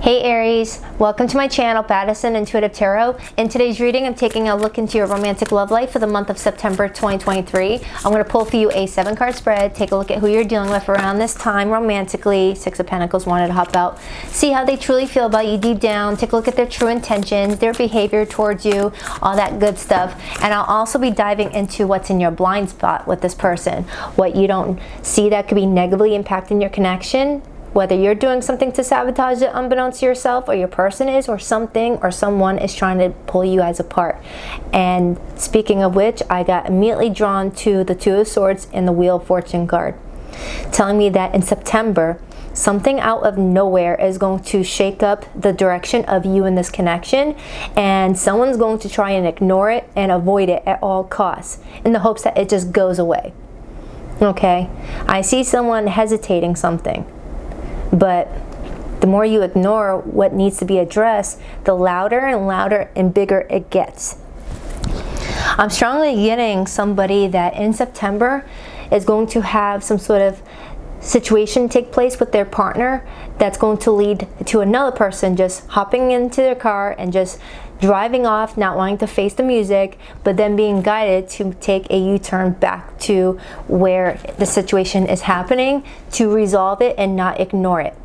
Hey Aries, welcome to my channel, Baddison Intuitive Tarot. In today's reading, I'm taking a look into your romantic love life for the month of September 2023. I'm going to pull for you a 7-card spread, take a look at who you're dealing with around this time romantically. 6 of Pentacles wanted to hop out. See how they truly feel about you deep down. Take a look at their true intentions, their behavior towards you, all that good stuff. And I'll also be diving into what's in your blind spot with this person, what you don't see that could be negatively impacting your connection. Whether you're doing something to sabotage it unbeknownst to yourself, or your person is, or something or someone is trying to pull you guys apart. And speaking of which, I got immediately drawn to the Two of Swords and the Wheel of Fortune card, telling me that in September, something out of nowhere is going to shake up the direction of you in this connection, and someone's going to try and ignore it and avoid it at all costs in the hopes that it just goes away. Okay? I see someone hesitating something. But the more you ignore what needs to be addressed, the louder and louder and bigger it gets. I'm strongly getting somebody that in September is going to have some sort of situation take place with their partner that's going to lead to another person just hopping into their car and just driving off, not wanting to face the music, but then being guided to take a U-turn back to where the situation is happening to resolve it and not ignore it.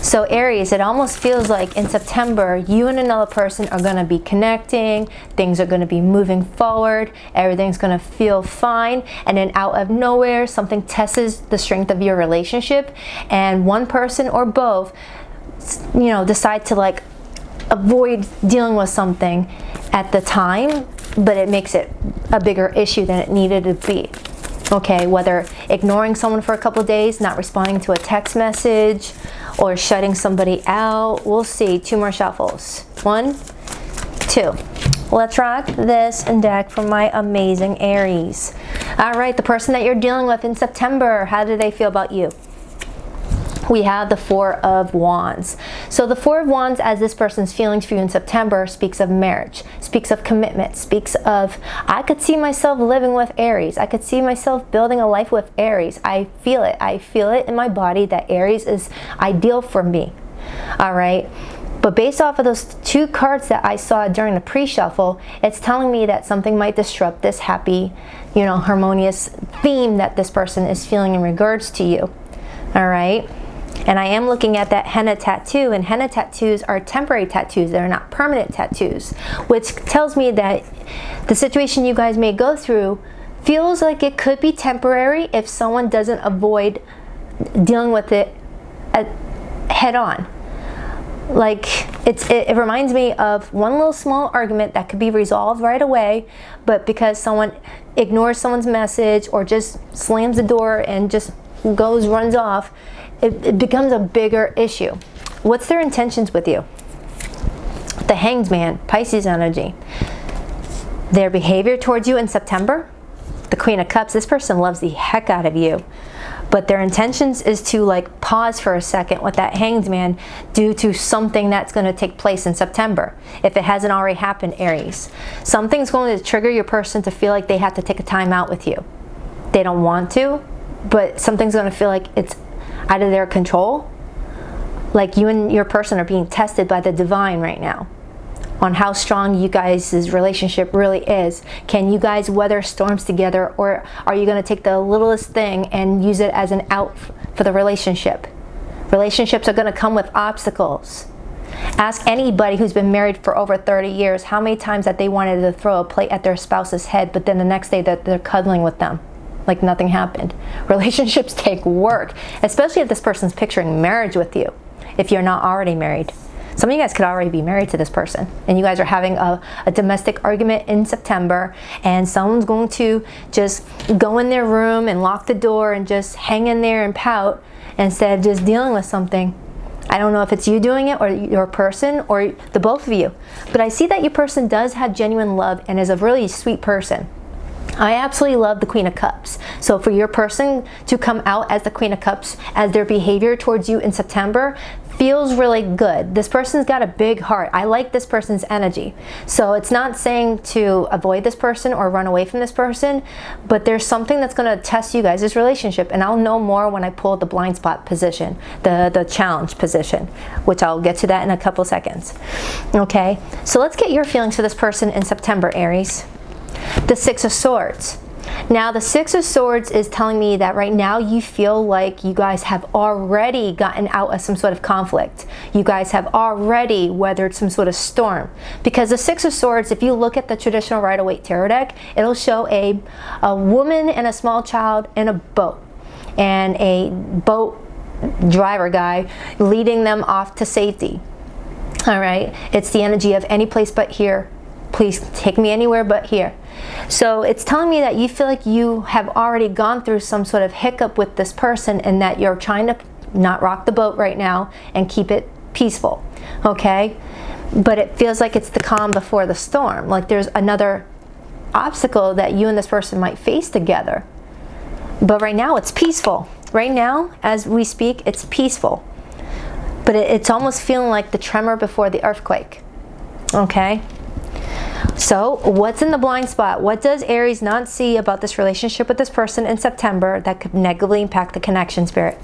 So Aries, it almost feels like in September, you and another person are going to be connecting, things are going to be moving forward, everything's going to feel fine, and then out of nowhere, something tests the strength of your relationship, and one person or both, decide to avoid dealing with something at the time, but it makes it a bigger issue than it needed to be. Okay, whether ignoring someone for a couple days, not responding to a text message, or shutting somebody out. We'll see. 2 more shuffles. 1, 2. Let's rock this deck from my amazing Aries. All right, the person that you're dealing with in September, how do they feel about you? We have the 4 of Wands. So the 4 of Wands, as this person's feelings for you in September, speaks of marriage, speaks of commitment, speaks of, I could see myself living with Aries. I could see myself building a life with Aries. I feel it. I feel it in my body that Aries is ideal for me. All right. But based off of those 2 cards that I saw during the pre-shuffle, it's telling me that something might disrupt this happy, harmonious theme that this person is feeling in regards to you. All right. And I am looking at that henna tattoo, and henna tattoos are temporary tattoos. They're not permanent tattoos, which tells me that the situation you guys may go through feels like it could be temporary if someone doesn't avoid dealing with it head on. It reminds me of one little small argument that could be resolved right away, but because someone ignores someone's message or just slams the door and just runs off, it becomes a bigger issue. What's their intentions with you? The Hanged Man, Pisces energy. Their behavior towards you in September, the Queen of Cups. This person loves the heck out of you, but their intentions is to pause for a second with that Hanged Man due to something that's going to take place in September. If it hasn't already happened, Aries, something's going to trigger your person to feel like they have to take a time out with you. They don't want to, but something's going to feel like it's out of their control. Like you and your person are being tested by the divine right now on how strong you guys' relationship really is. Can you guys weather storms together, or are you going to take the littlest thing and use it as an out for the relationship? Relationships are going to come with obstacles. Ask anybody who's been married for over 30 years how many times that they wanted to throw a plate at their spouse's head, but then the next day that they're cuddling with them like nothing happened. Relationships take work, especially if this person's picturing marriage with you, if you're not already married. Some of you guys could already be married to this person, and you guys are having a domestic argument in September, and someone's going to just go in their room and lock the door and just hang in there and pout instead of just dealing with something. I don't know if it's you doing it or your person or the both of you, but I see that your person does have genuine love and is a really sweet person. I absolutely love the Queen of Cups. So for your person to come out as the Queen of Cups, as their behavior towards you in September feels really good. This person's got a big heart. I like this person's energy. So it's not saying to avoid this person or run away from this person, but there's something that's going to test you guys' relationship. And I'll know more when I pull the blind spot position, the challenge position, which I'll get to that in a couple seconds. Okay, so let's get your feelings for this person in September, Aries. The Six of Swords. Now the Six of Swords is telling me that right now you feel like you guys have already gotten out of some sort of conflict. You guys have already weathered some sort of storm. Because the Six of Swords, if you look at the traditional Rider-Waite tarot deck, it'll show a woman and a small child in a boat. And a boat driver guy leading them off to safety. Alright, it's the energy of any place but here. Please take me anywhere but here. So it's telling me that you feel like you have already gone through some sort of hiccup with this person and that you're trying to not rock the boat right now and keep it peaceful, okay? But it feels like it's the calm before the storm. Like there's another obstacle that you and this person might face together. But right now it's peaceful. Right now, as we speak, it's peaceful. But it's almost feeling like the tremor before the earthquake, okay? So what's in the blind spot? What does Aries not see about this relationship with this person in September that could negatively impact the connection, Spirit?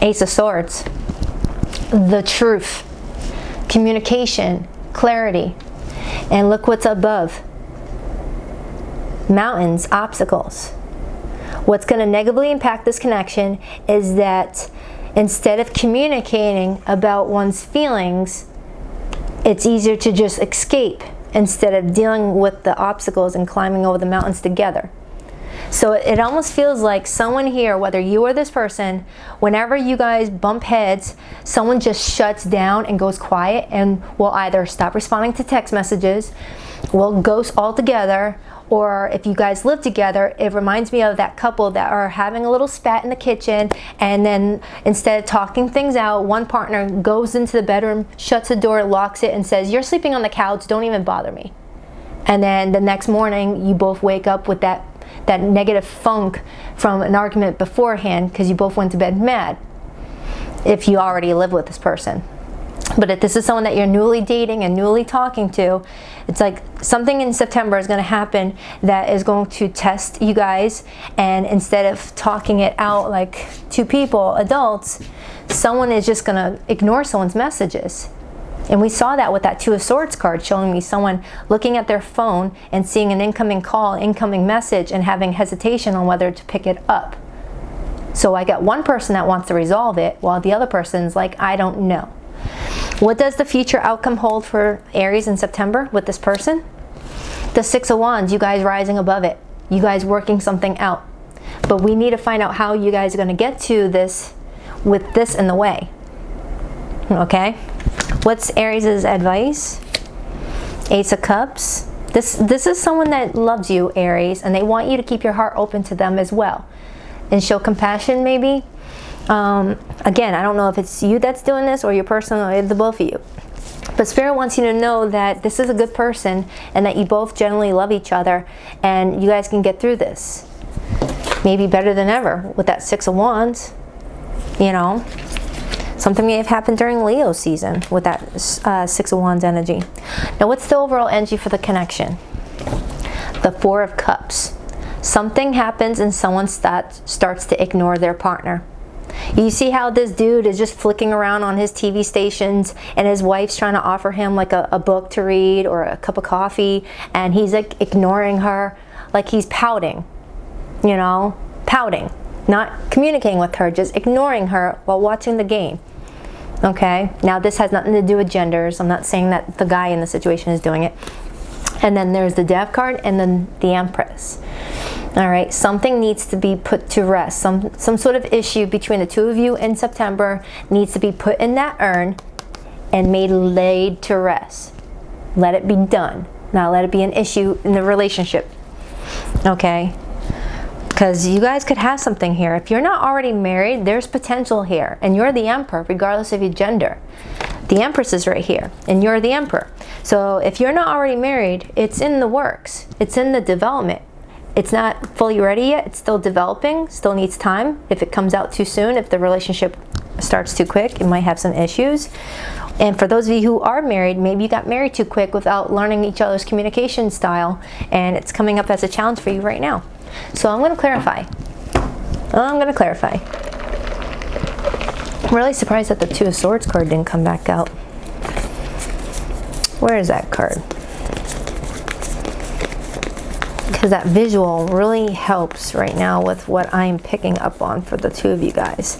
Ace of Swords. The truth. Communication. Clarity. And look what's above. Mountains. Obstacles. What's going to negatively impact this connection is that instead of communicating about one's feelings, it's easier to just escape instead of dealing with the obstacles and climbing over the mountains together. So it almost feels like someone here, whether you or this person, whenever you guys bump heads, someone just shuts down and goes quiet and will either stop responding to text messages, will ghost altogether, or if you guys live together, it reminds me of that couple that are having a little spat in the kitchen, and then instead of talking things out, one partner goes into the bedroom, shuts the door, locks it, and says, "You're sleeping on the couch, don't even bother me." And then the next morning, you both wake up with that negative funk from an argument beforehand because you both went to bed mad, if you already live with this person. But if this is someone that you're newly dating and newly talking to, it's like something in September is going to happen that is going to test you guys, and instead of talking it out like two people, adults, someone is just going to ignore someone's messages. And we saw that with that Two of Swords card, showing me someone looking at their phone and seeing an incoming call, incoming message, and having hesitation on whether to pick it up. So I got one person that wants to resolve it, while the other person's like, I don't know. What does the future outcome hold for Aries in September with this person? The Six of Wands, you guys rising above it. You guys working something out. But we need to find out how you guys are going to get to this with this in the way. Okay? What's Aries' advice? Ace of Cups. This is someone that loves you, Aries, and they want you to keep your heart open to them as well. And show compassion, maybe. Again, I don't know if it's you that's doing this or your person or the both of you. But Spirit wants you to know that this is a good person and that you both genuinely love each other and you guys can get through this. Maybe better than ever with that Six of Wands. You know, something may have happened during Leo season with that Six of Wands energy. Now, what's the overall energy for the connection? The Four of Cups. Something happens and someone starts to ignore their partner. You see how this dude is just flicking around on his TV stations and his wife's trying to offer him like a book to read or a cup of coffee, and he's like ignoring her, like he's pouting, you know, pouting, not communicating with her, just ignoring her while watching the game. Okay, now this has nothing to do with genders. I'm not saying that the guy in the situation is doing it. And then there's the Death card and then the Empress. All right, something needs to be put to rest. Some sort of issue between the two of you in September needs to be put in that urn and laid to rest. Let it be done. Now let it be an issue in the relationship. Okay? Because you guys could have something here. If you're not already married, there's potential here. And you're the Emperor, regardless of your gender. The Empress is right here, and you're the Emperor. So if you're not already married, it's in the works. It's in the development. It's not fully ready yet. It's still developing, still needs time. If it comes out too soon, if the relationship starts too quick, it might have some issues. And for those of you who are married, maybe you got married too quick without learning each other's communication style, and it's coming up as a challenge for you right now. So I'm going to clarify. I'm really surprised that the Two of Swords card didn't come back out. Where is that card? Because that visual really helps right now with what I'm picking up on for the two of you guys.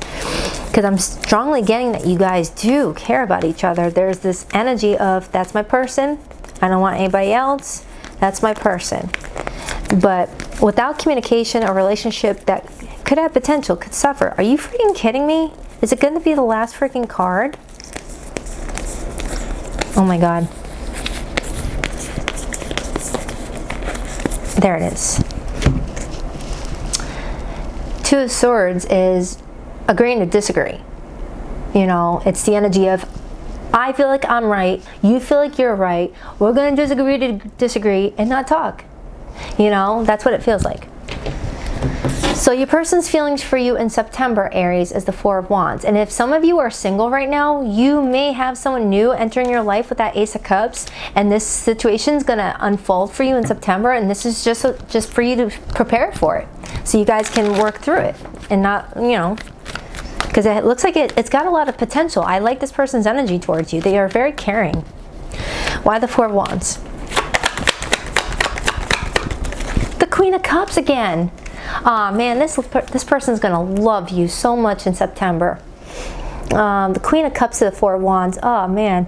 Because I'm strongly getting that you guys do care about each other. There's this energy of, that's my person, I don't want anybody else, that's my person. But without communication, a relationship that could have potential could suffer. Are you freaking kidding me? Is it going to be the last freaking card? Oh my God. There it is. Two of Swords is agreeing to disagree. You know, it's the energy of, I feel like I'm right, you feel like you're right, we're going to disagree and not talk. You know, that's what it feels like. So your person's feelings for you in September, Aries, is the Four of Wands. And if some of you are single right now, you may have someone new entering your life with that Ace of Cups, and this situation's going to unfold for you in September, and this is just for you to prepare for it. So you guys can work through it and not, you know, because it looks like it's got a lot of potential. I like this person's energy towards you. They are very caring. Why the Four of Wands? The Queen of Cups again. Aw, man, this person's gonna love you so much in September. The Queen of Cups to the Four of Wands. Oh man,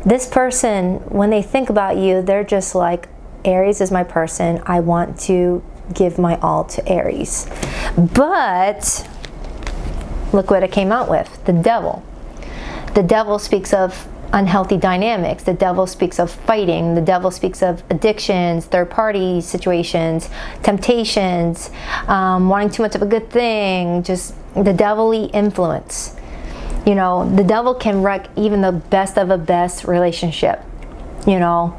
this person, when they think about you, they're just like, Aries is my person. I want to give my all to Aries. But look what it came out with. The Devil. The Devil speaks of unhealthy dynamics. The Devil speaks of fighting. The Devil speaks of addictions, third-party situations, temptations, wanting too much of a good thing, just the devilly influence. You know, the devil can wreck even the best of a best relationship. You know,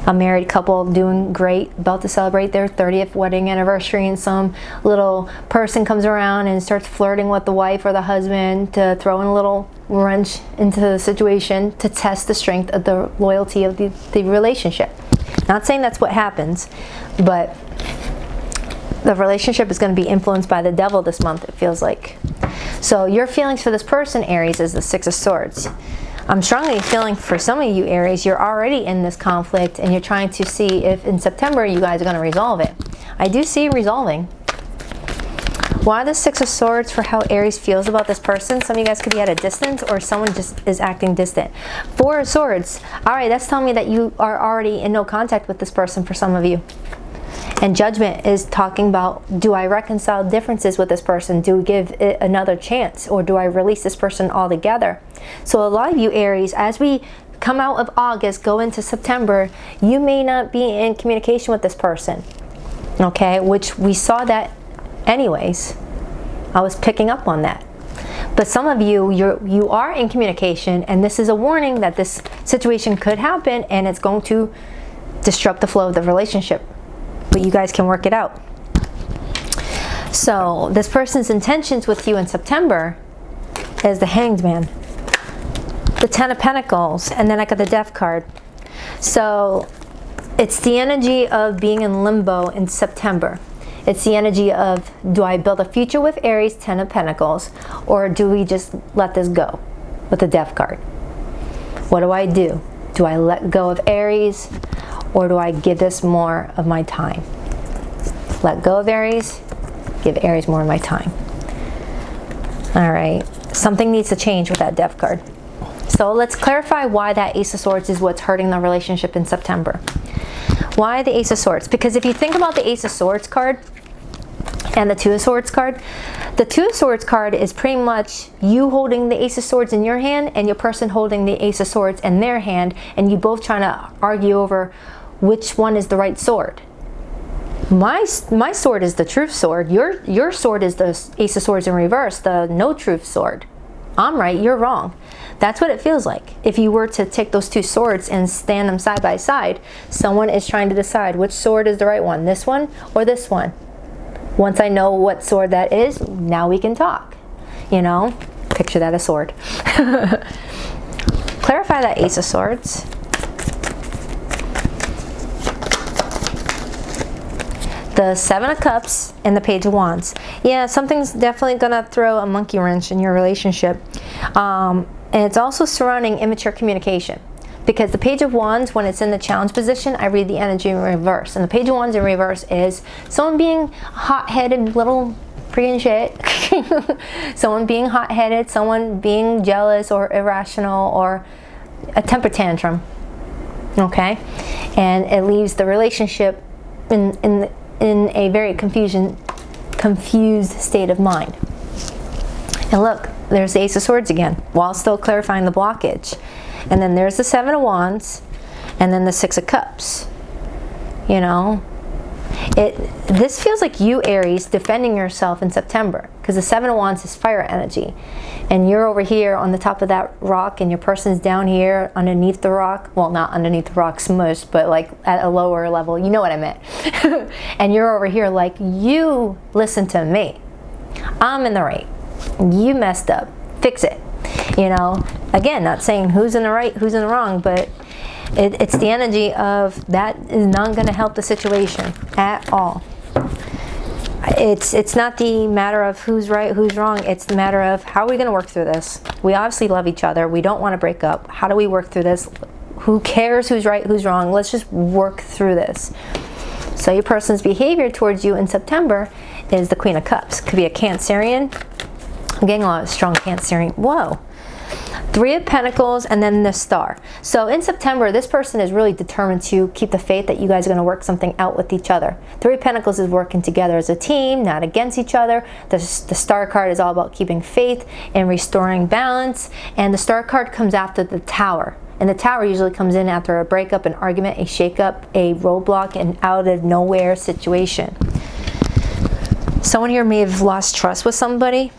a married couple doing great, about to celebrate their 30th wedding anniversary, and some little person comes around and starts flirting with the wife or the husband to throw in a little wrench into the situation to test the strength of the loyalty of the relationship. Not saying that's what happens, but the relationship is going to be influenced by the devil this month, it feels like. So your feelings for this person, Aries, is the Six of Swords. I'm strongly feeling for some of you, Aries, you're already in this conflict and you're trying to see if in September you guys are going to resolve it. I do see resolving. Why the Six of Swords for how Aries feels about this person? Some of you guys could be at a distance, or someone just is acting distant. Four of Swords. All right, that's telling me that you are already in no contact with this person for some of you. And Judgment is talking about, do I reconcile differences with this person? Do we give it another chance? Or do I release this person altogether? So a lot of you, Aries, as we come out of August, go into September, you may not be in communication with this person. Okay, which we saw that anyways. I was picking up on that. But some of you, you are in communication, and this is a warning that this situation could happen and it's going to disrupt the flow of the relationship. But you guys can work it out. So this person's intentions with you in September is the Hanged Man, the Ten of Pentacles, and then I got the Death card. So it's the energy of being in limbo in September. It's the energy of, do I build a future with Aries, Ten of Pentacles, or do we just let this go with the Death card? What do I do? Do I let go of Aries, or do I give this more of my time? Let go of Aries, give Aries more of my time. All right, something needs to change with that Death card. So let's clarify why that Ace of Swords is what's hurting the relationship in September. Why the Ace of Swords? Because if you think about the Ace of Swords card and the Two of Swords card, the Two of Swords card is pretty much you holding the Ace of Swords in your hand and your person holding the Ace of Swords in their hand, and you both trying to argue over which one is the right sword. My sword is the truth sword. Your sword is the Ace of Swords in reverse, the no truth sword. I'm right, you're wrong. That's what it feels like. If you were to take those two swords and stand them side by side, someone is trying to decide which sword is the right one, this one or this one. Once I know what sword that is, now we can talk. You know, picture that as sword. Clarify that Ace of Swords. The Seven of Cups and the Page of Wands. Yeah, something's definitely gonna throw a monkey wrench in your relationship. And it's also surrounding immature communication. Because the Page of Wands, when it's in the challenge position, I read the energy in reverse. And the Page of Wands in reverse is someone being hot-headed, little freaking shit. Someone being hot-headed, someone being jealous or irrational or a temper tantrum. Okay? And it leaves the relationship in a very confused state of mind. And look, there's the Ace of Swords again, while still clarifying the blockage. And then there's the Seven of Wands, and then the Six of Cups. You know, this feels like you, Aries, defending yourself in September, because the Seven of Wands is fire energy, and you're over here on the top of that rock, and your person's down here underneath the rock. Well, not underneath the rock smushed, but like at a lower level. You know what I meant. And you're over here like, you listen to me. I'm in the right. You messed up. Fix it. You know, again, not saying who's in the right, who's in the wrong, but it's the energy of that is not going to help the situation at all. It's not the matter of who's right, who's wrong. It's the matter of how are we going to work through this. We obviously love each other. We don't want to break up. How do we work through this? Who cares who's right, who's wrong? Let's just work through this. So your person's behavior towards you in September is the Queen of Cups. Could be a Cancerian. I'm getting a lot of strong Cancerian. Whoa. Three of Pentacles and then the Star. So in September, this person is really determined to keep the faith that you guys are going to work something out with each other. Three of Pentacles is working together as a team, not against each other. The Star card is all about keeping faith and restoring balance. And the Star card comes after the Tower. And the Tower usually comes in after a breakup, an argument, a shakeup, a roadblock, an out of nowhere situation. Someone here may have lost trust with somebody,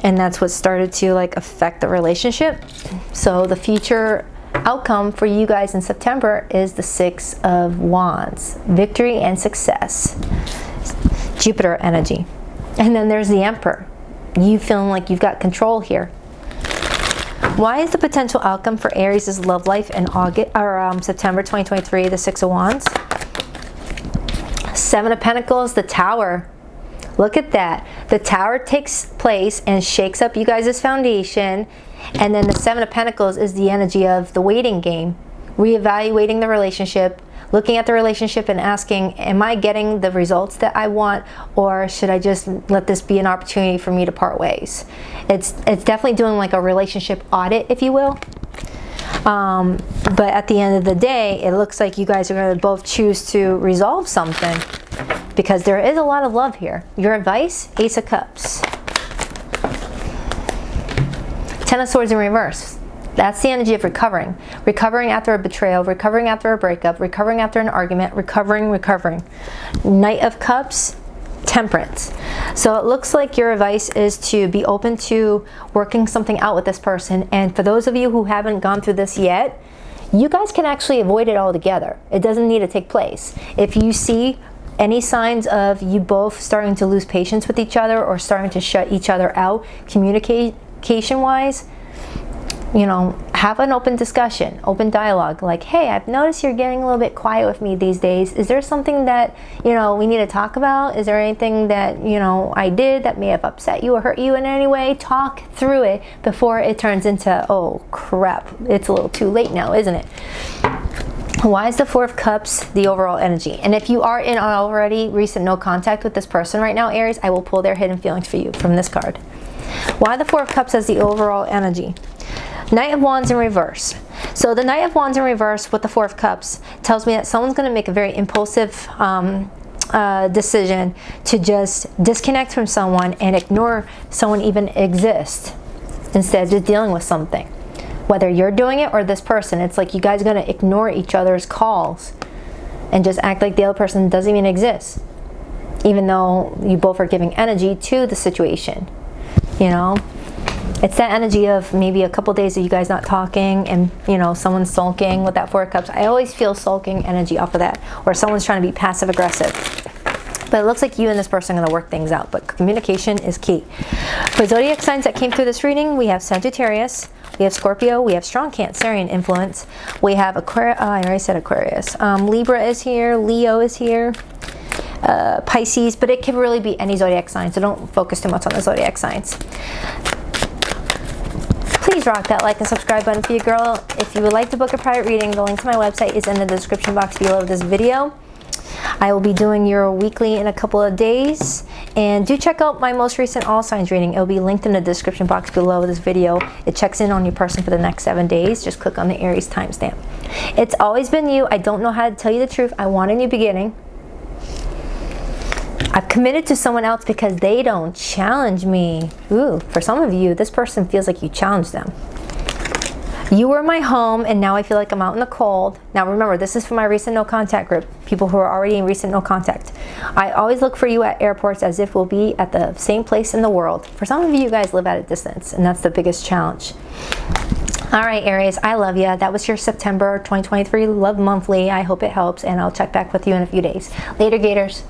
and that's what started to like affect the relationship. So the future outcome for you guys in September is the Six of Wands. Victory and success. Jupiter energy. And then there's the Emperor. You feeling like you've got control here. Why is the potential outcome for Aries' love life in September 2023 the Six of Wands? Seven of Pentacles, the Tower. Look at that. The Tower takes place and shakes up you guys' foundation. And then the Seven of Pentacles is the energy of the waiting game. Reevaluating the relationship, looking at the relationship and asking, am I getting the results that I want, or should I just let this be an opportunity for me to part ways? It's definitely doing like a relationship audit, if you will. But at the end of the day, it looks like you guys are going to both choose to resolve something, because there is a lot of love here. Your advice, Ace of Cups. Ten of Swords in reverse. That's the energy of recovering. Recovering after a betrayal, recovering after a breakup, recovering after an argument, recovering. Knight of Cups, Temperance. So it looks like your advice is to be open to working something out with this person. And for those of you who haven't gone through this yet, you guys can actually avoid it altogether. It doesn't need to take place. If you see any signs of you both starting to lose patience with each other or starting to shut each other out communication-wise, you know, have an open discussion, open dialogue. Like, hey, I've noticed you're getting a little bit quiet with me these days. Is there something that, you know, we need to talk about? Is there anything that, you know, I did that may have upset you or hurt you in any way? Talk through it before it turns into, oh crap, it's a little too late now, isn't it? Why is the Four of Cups the overall energy? And if you are in already recent no contact with this person right now, Aries, I will pull their hidden feelings for you from this card. Why the Four of Cups as the overall energy? Knight of Wands in reverse. So the Knight of Wands in reverse with the Four of Cups tells me that someone's going to make a very impulsive decision to just disconnect from someone and ignore someone even exists, instead of just dealing with something. Whether you're doing it or this person, it's like you guys are going to ignore each other's calls and just act like the other person doesn't even exist, even though you both are giving energy to the situation, you know? It's that energy of maybe a couple days of you guys not talking and, you know, someone's sulking with that Four of Cups. I always feel sulking energy off of that, or someone's trying to be passive aggressive. But it looks like you and this person are going to work things out. But communication is key. For zodiac signs that came through this reading, we have Sagittarius, we have Scorpio, we have strong Cancerian influence, we have Aquarius. I already said Aquarius. Libra is here, Leo is here, Pisces. But it can really be any zodiac sign, so don't focus too much on the zodiac signs. Please rock that like and subscribe button for your girl. If you would like to book a private reading, the link to my website is in the description box below this video. I will be doing your weekly in a couple of days. And do check out my most recent all signs reading. It will be linked in the description box below this video. It checks in on your person for the next 7 days. Just click on the Aries timestamp. It's always been you. I don't know how to tell you the truth. I want a new beginning. I've committed to someone else because they don't challenge me. Ooh, for some of you, this person feels like you challenged them. You were my home, and now I feel like I'm out in the cold. Now remember, this is for my recent no contact group, people who are already in recent no contact. I always look for you at airports as if we'll be at the same place in the world. For some of you, you guys live at a distance, and that's the biggest challenge. All right, Aries, I love you. That was your September 2023 Love Monthly. I hope it helps, and I'll check back with you in a few days. Later, Gators.